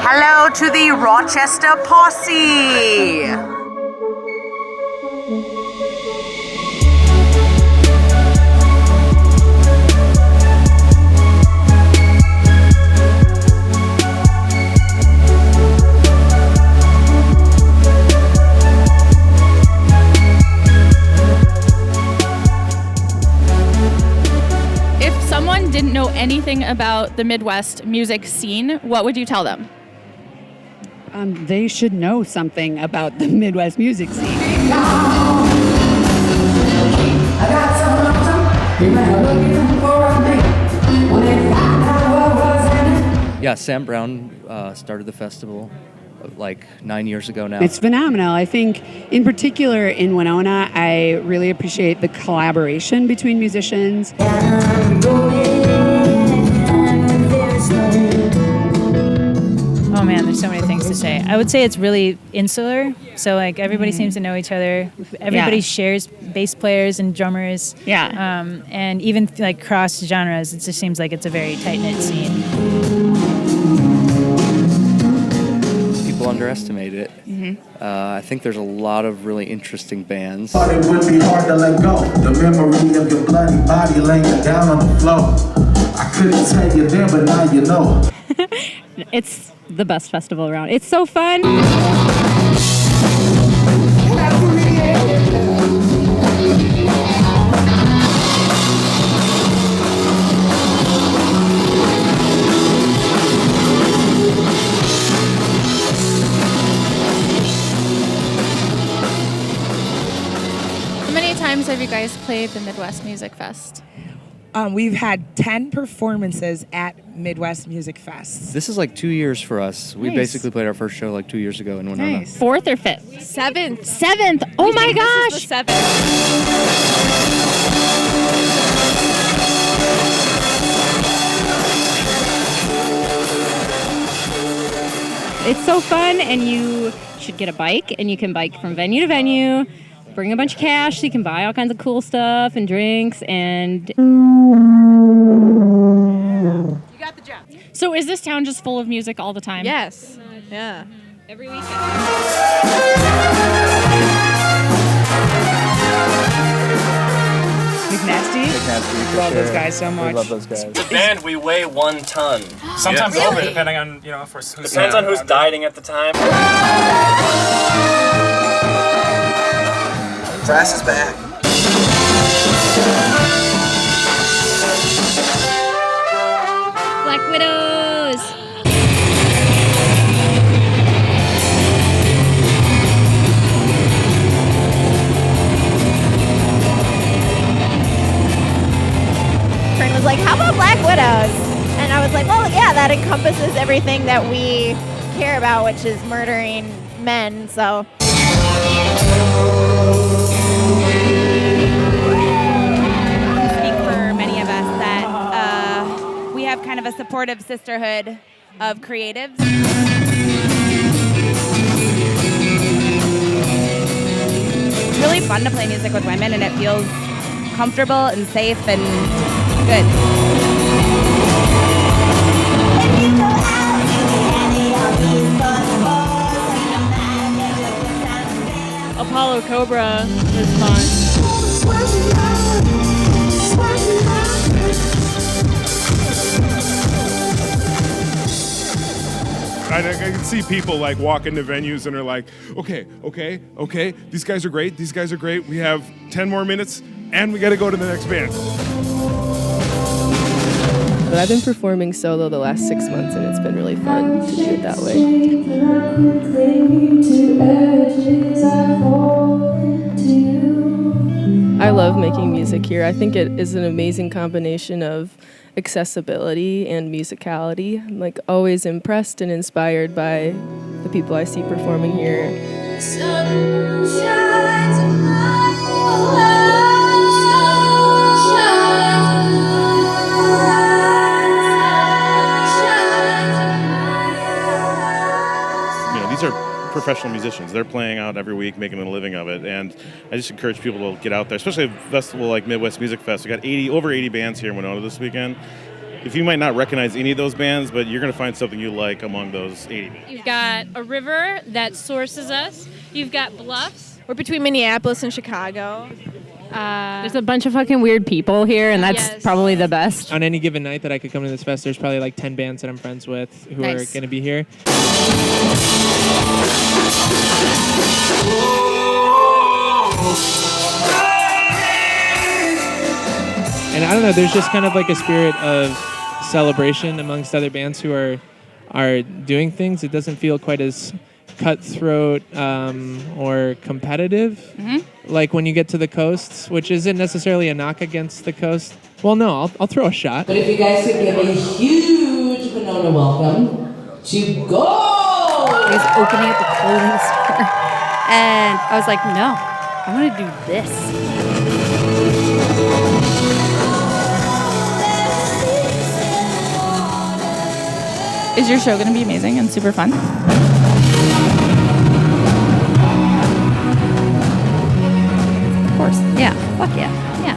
Hello to the Rochester Posse! Didn't know anything about the Midwest music scene, what would you tell them? They should know something about the Midwest music scene. Yeah, Sam Brown started the festival like 9 years ago now. It's phenomenal. I think, in particular in Winona, I really appreciate the collaboration between musicians. Oh man, there's so many things to say. I would say it's really insular. So like everybody seems to know each other. Everybody shares bass players and drummers. Yeah. And even like cross genres, it just seems like it's a very tight-knit scene. People underestimate it. I think there's a lot of really interesting bands. Thought it would be hard to let go. The memory of your bloody body laying down on the floor. I couldn't tell you then, but now you know. It's the best festival around. It's so fun. How many times have you guys played the Midwest Music Fest? We've had 10 performances at Midwest Music Fest. This is like 2 years for us. We basically played our first show like 2 years ago in Winona. Nice. 4th or 5th? 7th. 7th. Oh my gosh. This is the 7th. It's so fun, and you should get a bike, and you can bike from venue to venue. Bring a bunch of cash so you can buy all kinds of cool stuff and drinks and... You got the job. So is this town just full of music all the time? Yes. Yeah. Every weekend. McNasty. Love those guys so much. We love those guys. The band, we weigh 1 ton. Sometimes Really? over, depending on who's Depends on who's dieting at the time. Brass is back. Black Widows. Kern was like, how about Black Widows? And I was like, well, yeah, that encompasses everything that we care about, which is murdering men, so. Speak for many of us that we have kind of a supportive sisterhood of creatives. It's really fun to play music with women, and it feels comfortable and safe and good. Apollo Cobra is fun. I can see people like walk into venues and are like, okay, these guys are great, we have 10 more minutes and we gotta go to the next band. But I've been performing solo the last 6 months and it's been really fun to do it that way. I love making music here. I think it is an amazing combination of accessibility and musicality. I'm like always impressed and inspired by the people I see performing here. These are professional musicians. They're playing out every week, making a living of it, and I just encourage people to get out there, especially a festival like Midwest Music Fest. We got over 80 bands here in Winona this weekend, if you might not recognize any of those bands, but you're going to find something you like among those 80 bands. You've got a river that sources us. You've got bluffs. We're between Minneapolis and Chicago. There's a bunch of fucking weird people here, and that's probably the best. On any given night that I could come to this fest, there's probably like 10 bands that I'm friends with who are going to be here. And I don't know, there's just kind of like a spirit of celebration amongst other bands who are doing things. It doesn't feel quite as cutthroat or competitive like when you get to the coasts, which isn't necessarily a knock against the coast. Well, no, I'll throw a shot. But if you guys could give a huge Winona welcome to GONZO! He was opening up a clothing store, and I was like, no, I want to do this. Is your show going to be amazing and super fun? Of course. Yeah. Fuck yeah. Yeah.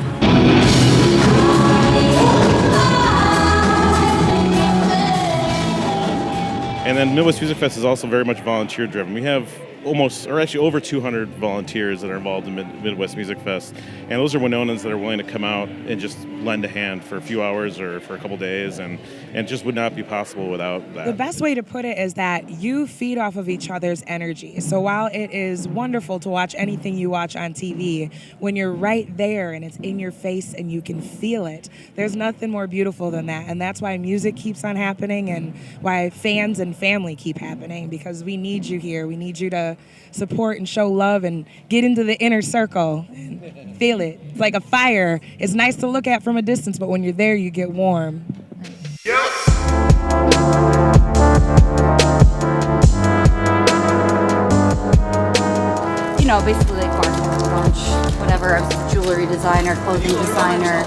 And then Midwest Music Fest is also very much volunteer driven. We have over 200 volunteers that are involved in Midwest Music Fest. And those are Winonans that are willing to come out and just lend a hand for a few hours or for a couple days, and it just would not be possible without that. The best way to put it is that you feed off of each other's energy. So while it is wonderful to watch anything you watch on TV, when you're right there and it's in your face and you can feel it, there's nothing more beautiful than that. And that's why music keeps on happening and why fans and family keep happening, because we need you here. We need you to support and show love and get into the inner circle and feel it. It's like a fire. It's nice to look at from a distance, but when you're there, you get warm. You know, basically like marketing launch, whatever. I was a jewelry designer, clothing designer.